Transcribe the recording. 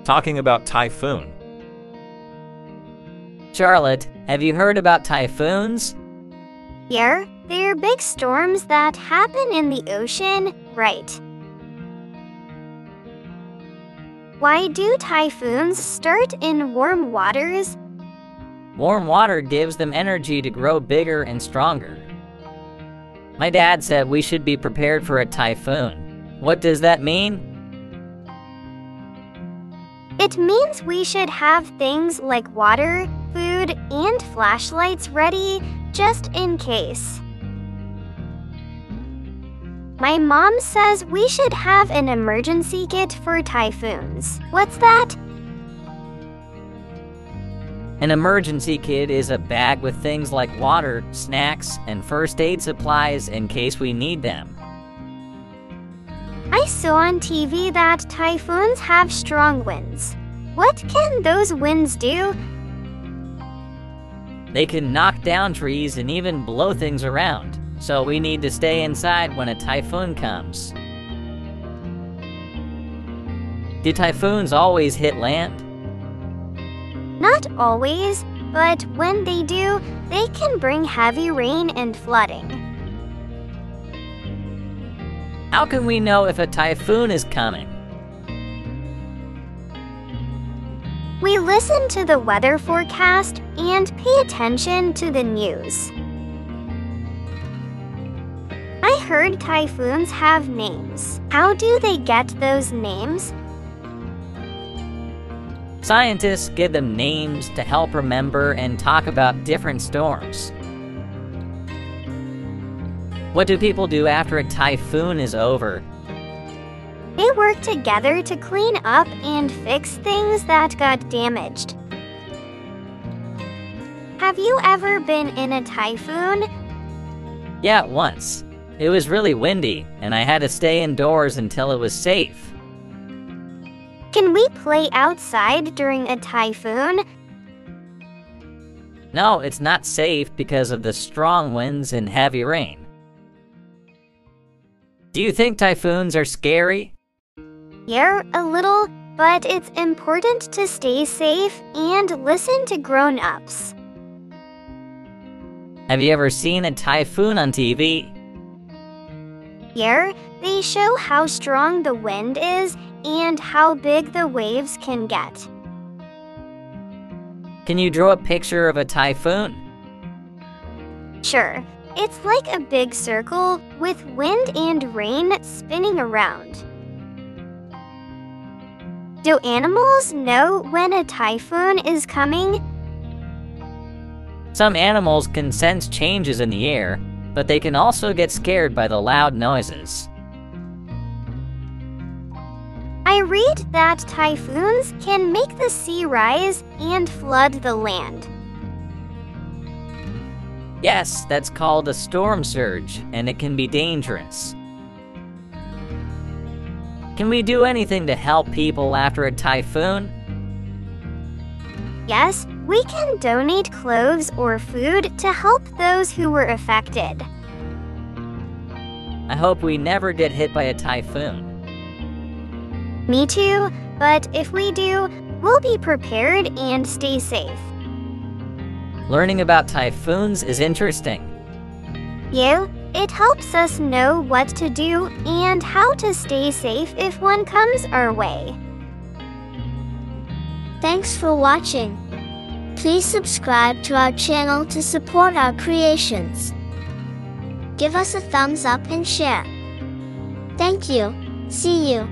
talking about Typhoon. Charlotte, have you heard about typhoons? Yeah, they're big storms that happen in the ocean, right? Why do typhoons start in warm waters? Warm water gives them energy to grow bigger and stronger. My dad said we should be prepared for a typhoon. What does that mean? It means we should have things like water, food, and flashlights ready just in case. My mom says we should have an emergency kit for typhoons. What's that? An emergency kit is a bag with things like water, snacks, and first aid supplies in case we need them. I saw on TV that typhoons have strong winds. What can those winds do? They can knock down trees and even blow things around, so we need to stay inside when a typhoon comes. Do typhoons always hit land? Not always, but when they do, they can bring heavy rain and flooding. How can we know if a typhoon is coming? We listen to the weather forecast and pay attention to the news. I heard typhoons have names. How do they get those names? Scientists give them names to help remember and talk about different storms. What do people do after a typhoon is over? They work together to clean up and fix things that got damaged. Have you ever been in a typhoon? Yeah, once. It was really windy, and I had to stay indoors until it was safe. Can we play outside during a typhoon? No, it's not safe because of the strong winds and heavy rain. Do you think typhoons are scary? Yeah, a little, but it's important to stay safe and listen to grown-ups. Have you ever seen a typhoon on TV? Yeah, they show how strong the wind is and how big the waves can get. Can you draw a picture of a typhoon? Sure, it's like a big circle with wind and rain spinning around. Do animals know when a typhoon is coming? Some animals can sense changes in the air, but they can also get scared by the loud noises. I read that typhoons can make the sea rise and flood the land. Yes, that's called a storm surge, and it can be dangerous. Can we do anything to help people after a typhoon? Yes, we can donate clothes or food to help those who were affected. I hope we never get hit by a typhoon. Me too, but if we do, we'll be prepared and stay safe. Learning about typhoons is interesting. Yeah, it helps us know what to do and how to stay safe if one comes our way. Thanks for watching. Please subscribe to our channel to support our creations. Give us a thumbs up and share. Thank you. See you.